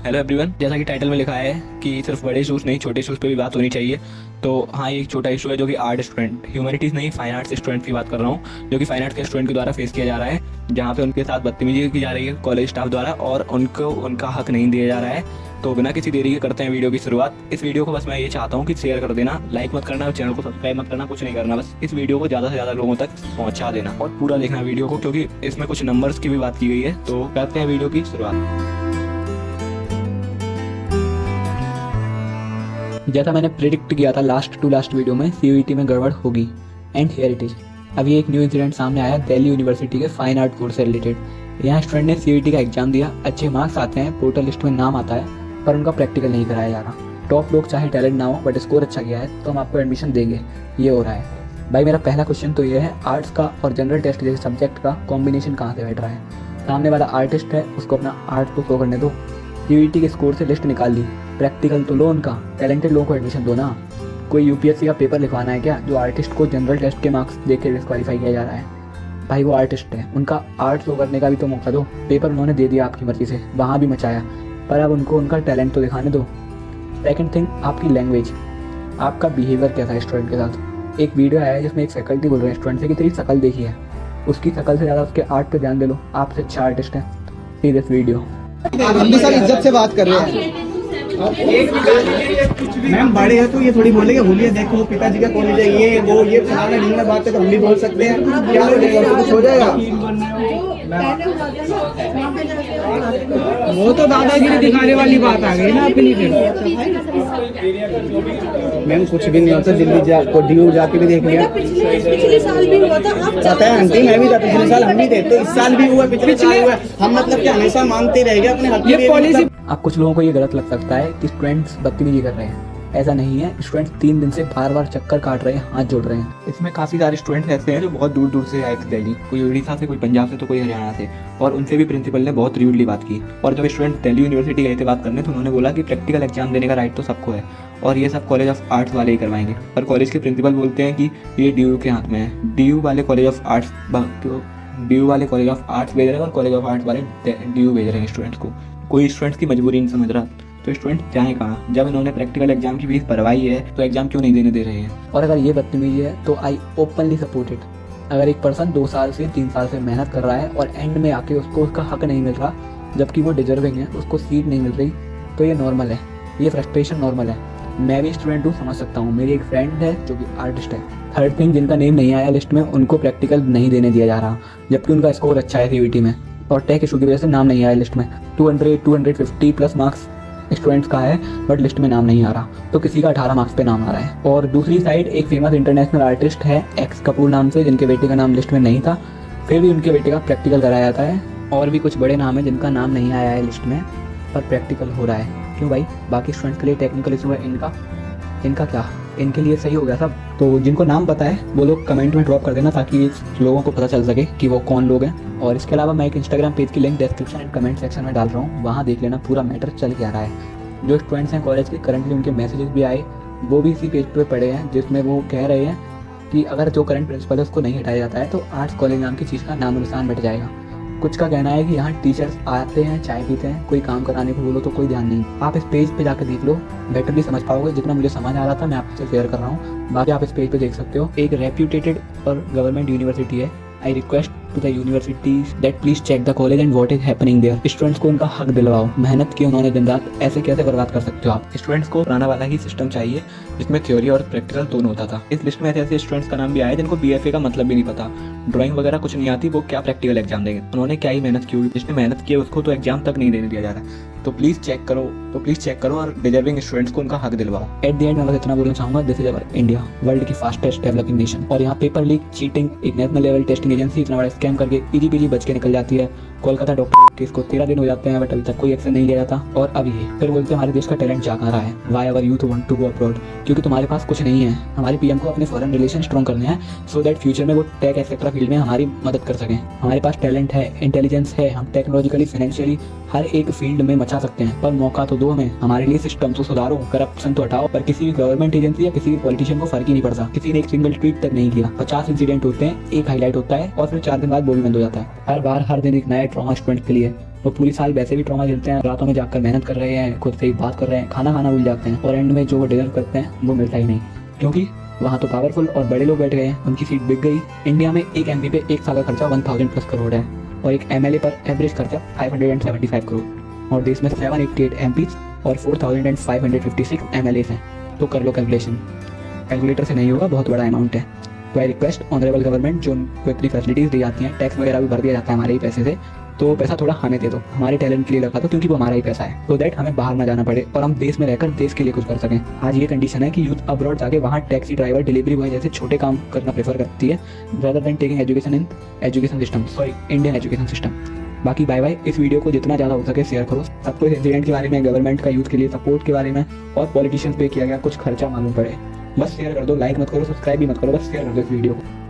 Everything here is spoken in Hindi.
हेलो एवरीवन, जैसा कि टाइटल में लिखा है कि सिर्फ बड़े इशूज़ नहीं छोटे इशूज़ पे भी बात होनी चाहिए। तो हाँ, ये एक छोटा इशू है जो कि आर्ट स्टूडेंट, ह्यूमैनिटीज़ नहीं फाइन आर्ट्स स्टूडेंट की बात कर रहा हूँ, जो कि फाइन आर्ट्स के स्टूडेंट के द्वारा फेस किया जा रहा है, जहाँ पे उनके साथ बदतमीजी की जा रही है कॉलेज स्टाफ द्वारा और उनको उनका हक नहीं दिया जा रहा है। तो बिना किसी देरी के करते हैं वीडियो की शुरुआत। इस वीडियो को बस मैं ये चाहता हूँ कि शेयर कर देना, लाइक मत करना, चैनल को सब्सक्राइब मत करना, कुछ नहीं करना, बस इस वीडियो को ज़्यादा से ज़्यादा लोगों तक पहुँचा देना और पूरा देखना वीडियो को, क्योंकि इसमें कुछ नंबर्स की भी बात की गई है। तो करते हैं वीडियो की शुरुआत। जैसा मैंने प्रिडिक्ट किया था लास्ट टू लास्ट वीडियो में, सीयूईटी में गड़बड़ होगी एंड हियर इट इज। अभी एक न्यू इंसिडेंट सामने आया दिल्ली यूनिवर्सिटी के फाइन आर्ट कोर्स से रिलेटेड। यहाँ स्टूडेंट ने सीयूईटी का एग्जाम दिया, अच्छे मार्क्स आते हैं, पोर्टल लिस्ट में नाम आता है, पर उनका प्रैक्टिकल नहीं कराया जा रहा। टॉप लोग चाहे टैलेंट ना हो बट स्कोर अच्छा किया है तो हम आपको एडमिशन देंगे, ये हो रहा है। भाई मेरा पहला क्वेश्चन तो ये है, आर्ट्स का और जनरल टेस्ट जैसे सब्जेक्ट का कॉम्बिनेशन कहाँ से बैठ रहा है? सामने वाला आर्टिस्ट है, उसको अपना आर्ट तो शो करने दो। सीयूईटी के स्कोर से लिस्ट निकाल ली, प्रैक्टिकल तो लो उनका, टैलेंटेड लोगों को एडमिशन दो ना। कोई यूपीएससी का पेपर लिखवाना है क्या जो आर्टिस्ट को जनरल टेस्ट के मार्क्स देख के डिस्क्वालीफाई किया जा रहा है? भाई वो आर्टिस्ट है, उनका आर्ट शो करने का भी तो मौका दो। पेपर उन्होंने दे दिया आपकी मर्जी से, वहाँ भी मचाया, पर अब उनको उनका टैलेंट तो दिखाने दो। सेकंड थिंग, आपकी लैंग्वेज, आपका बिहेवियर कैसा है स्टूडेंट के साथ। एक वीडियो आया है जिसमें एक फैकल्टी बोल रहे हैं स्टूडेंट से कि तेरी शकल देखी है, उसकी शकल से ज़्यादा उसके आर्ट पे ध्यान दे लो, आपसे अच्छा आर्टिस्ट है। See this video. हम भी सर इज्जत से बात कर रहे हैं। मैम बड़े हैं तो ये थोड़ी बोलेंगे, बोलिए देखो वो पिताजी का कॉलेज है, ये वो ये फलाना ढींगना बात है तो हम भी बोल सकते हैं। क्या हो जाएगा, कुछ हो जाएगा? वो तो दादागिरी दिखाने वाली बात आ गई ना अपनी। मैम कुछ भी नहीं होता, दिल्ली ड्यू जाके भी देख लिया। पिछले साल भी हुआ था, पता है आंटी, मैं भी था पिछले साल, हम भी थे, तो इस साल भी हुआ, पिछले साल हुआ। हम मतलब कि हमेशा मांगते रहेंगे अपने हक की पॉलिसी। अब कुछ लोगों को ये गलत लग सकता है कि स्टूडेंट्स बदतमीजी कर रहे हैं, ऐसा नहीं है। स्टूडेंट्स 3 दिन से बार बार चक्कर काट रहे हैं, हाथ जोड़ रहे हैं। इसमें काफ़ी सारे स्टूडेंट्स ऐसे हैं जो बहुत दूर दूर से आए थे दिल्ली, कोई उड़ीसा से, कोई पंजाब से, तो कोई हरियाणा से, और उनसे भी प्रिंसिपल ने बहुत र्यूडली बात की। और जब स्टूडेंट दिल्ली यूनिवर्सिटी गए थे बात करने तो उन्होंने बोला कि प्रैक्टिकल एग्जाम देने का राइट तो सबको है और ये सब कॉलेज ऑफ आर्ट्स वाले ही करवाएंगे। पर कॉलेज के प्रिंसिपल बोलते हैं कि ये DU के हाथ में है, DU वाले कॉलेज ऑफ आर्ट्स भेज रहे हैं और कॉलेज ऑफ आर्ट्स वाले DU भेज रहे हैं स्टूडेंट्स को। कोई स्टूडेंट्स की मजबूरी नहीं समझ रहा, तो स्टूडेंट जाएँ कहाँ? जब इन्होंने प्रैक्टिकल एग्जाम की फीस भरवाई है तो एग्जाम क्यों नहीं देने दे रहे हैं? और अगर ये बदतमीजी है तो आई ओपनली सपोर्ट इट। अगर एक पर्सन 2 साल से 3 साल से मेहनत कर रहा है और एंड में आके उसको उसका हक नहीं मिल रहा, जबकि वो डिजर्विंग है, उसको सीट नहीं मिल रही, तो ये नॉर्मल है, ये फ्रस्ट्रेशन नॉर्मल है। मैं भी स्टूडेंट हूँ, समझ सकता हूँ। मेरी एक फ्रेंड है जो कि आर्टिस्ट है। थर्ड थिंग, जिनका नेम नहीं आया लिस्ट में, उनको प्रैक्टिकल नहीं देने दिया जा रहा, जबकि उनका स्कोर अच्छा है सीयूईटी में, और टेक इशू की वजह से नाम नहीं आया लिस्ट में। 250 प्लस मार्क्स स्टूडेंट्स का है बट लिस्ट में नाम नहीं आ रहा, तो किसी का 18 मार्क्स पे नाम आ रहा है। और दूसरी साइड एक फेमस इंटरनेशनल आर्टिस्ट है एक्स कपूर नाम से, जिनके बेटे का नाम लिस्ट में नहीं था, फिर भी उनके बेटे का प्रैक्टिकल कराया जाता है। और भी कुछ बड़े नाम है जिनका नाम नहीं आया है लिस्ट में पर प्रैक्टिकल हो रहा है। क्यों भाई? बाकी स्टूडेंट्स के लिए टेक्निकल इशू है, इनका क्या? इनके लिए सही हो गया सब। तो जिनको नाम पता है वो लोग कमेंट में ड्रॉप कर देना ताकि लोगों को पता चल सके कि वो कौन लोग हैं। और इसके अलावा मैं एक इंस्टाग्राम पेज की link description and comment section में डाल रहा हूँ, वहाँ देख लेना, पूरा मैटर चल क्या रहा है। जो स्टूडेंट्स हैं कॉलेज के, करंटली उनके मैसेजेस भी आए, वो भी इसी पेज पे पड़े हैं, जिसमें वो कह रहे हैं कि अगर जो करंट प्रिंसिपल है उसको नहीं हटाया जाता है तो आर्ट्स कॉलेज नाम की चीज़ का नाम निशान मिट जाएगा। कुछ का कहना है कि यहाँ टीचर्स आते हैं, चाय पीते हैं, कोई काम कराने को बोलो तो कोई ध्यान नहीं। आप इस पेज पे जाकर देख लो, बेटर भी समझ पाओगे। जितना मुझे समझ आ रहा था मैं आपसे शेयर कर रहा हूँ, बाकी आप इस पेज पे देख सकते हो। एक रेप्यूटेटेड और गवर्नमेंट यूनिवर्सिटी है। I request to the universities that please check the college and what is happening there. Students को उनका हक दिलवाओ, मेहनत की उन्होंने दिन रात, ऐसे कैसे बर्बाद कर सकते हो आप? स्टूडेंट्स को पुराना वाला ही सिस्टम चाहिए जिसमें थ्योरी और प्रैक्टिकल दोनों होता था। इस लिस्ट में ऐसे ऐसे स्टूडेंट्स का नाम भी आया जिनको BFA का मतलब भी नहीं पता, ड्राइंग वगैरह कुछ नहीं आती, वो क्या प्रैक्टिकल एग्जाम देंगे? उन्होंने क्या ही मेहनत की हुई, जिसने मेहनत की है उसको तो एग्जाम तक नहीं देने दिया जा रहा। तो प्लीज़ चेक करो और डिजर्विंग स्टूडेंट्स को उनका हक दिलवाओ। एट द एंड मैं बस इतना बोलना चाहूँगा, this is our India, world की फास्टेस्ट डेवलपिंग नेशन, और यहाँ पेपर लीक, चीटिंग, एक नेशनल लेवल टेस्टिंग एजेंसी इतना बड़ा स्कैम करके इजी पीजी बच के निकल जाती है। कोलकाता डॉक्टर केस को 13 दिन हो जाते हैं बट अभी तक कोई एक्शन नहीं लिया जाता। और अब ये फिर बोलते हैं हमारे देश का टैलेंट जा कहाँ रहा है, why our youth want to go abroad, क्योंकि तुम्हारे पास कुछ नहीं है। हमारे PM को अपने फॉरेन रिलेशन स्ट्रॉन्ग करने हैं सो दैट फ्यूचर में वो टेक एक्सेट्रा फील्ड में हमारी मदद कर सकें। हमारे पास टैलेंट है, इंटेलिजेंस है, हम टेक्नोलॉजिकली, फाइनेंशियली हर एक फील्ड में मचा सकते हैं, पर मौका तो दो हमें। हमारे लिए सिस्टम तो सुधारो, करप्शन तो हटाओ। पर किसी भी गवर्नमेंट एजेंसी या किसी भी पॉलिटिशियन को फर्क ही नहीं पड़ता। किसी ने एक सिंगल ट्वीट तक नहीं किया। 50 इंसिडेंट होते हैं, एक हाईलाइट होता है और फिर 4 दिन बाद वो भी बंद हो जाता है। हर बार हर दिन एक नया ट्रॉमा स्टूडेंट के लिए। वो पूरी साल वैसे भी ट्रॉमा झेलते हैं, रातों में जाकर मेहनत कर रहे हैं, खुद से ही बात कर रहे हैं, खाना खाना भूल जाते हैं और एंड में जो वो डिजर्व करते हैं वो मिलता ही नहीं, क्योंकि वहाँ तो पावरफुल और बड़े लोग बैठ गए हैं, उनकी सीट बिक गई। इंडिया में एक MP पे एक साल का खर्चा 1000+ करोड़ है और एक MLA पर एवरेज खर्चा 575 करोड़, और देश में 788 MPs और 4556 MLAs हैं। तो कर लो कैलकुलेशन, कैलकुलेटर से नहीं होगा, बहुत बड़ा अमाउंट है। तो आई रिक्वेस्ट ऑनरेबल गवर्नमेंट, जो उनको इतनी फैसिलिटीज़ दी जाती हैं, टैक्स वगैरह भी भर दिया जाता है हमारे ही पैसे से, तो पैसा थोड़ा हमें दे दो, हमारे टैलेंट के लिए लगा दो, क्योंकि वो हमारा ही पैसा है, तो दैट हमें बाहर ना जाना पड़े और हम देश में रहकर देश के लिए कुछ कर सकें। आज ये कंडीशन है कि यूथ अब्रॉड जाके वहाँ टैक्सी ड्राइवर, डिलीवरी बॉय जैसे छोटे काम करना प्रेफर करती है, rather than taking education in education system, sorry Indian education system. बाकी बाय बाय, इस वीडियो को जितना ज़्यादा हो सके शेयर करो, सबको इस इंसिडेंट के बारे में, गवर्नमेंट का यूथ के लिए सपोर्ट के बारे में और पॉलिटिशियंस पे किया गया कुछ खर्चा मालूम पड़े, बस शेयर कर दो, लाइक मत करो, सब्सक्राइब भी मत करो, बस शेयर कर दो इस वीडियो को।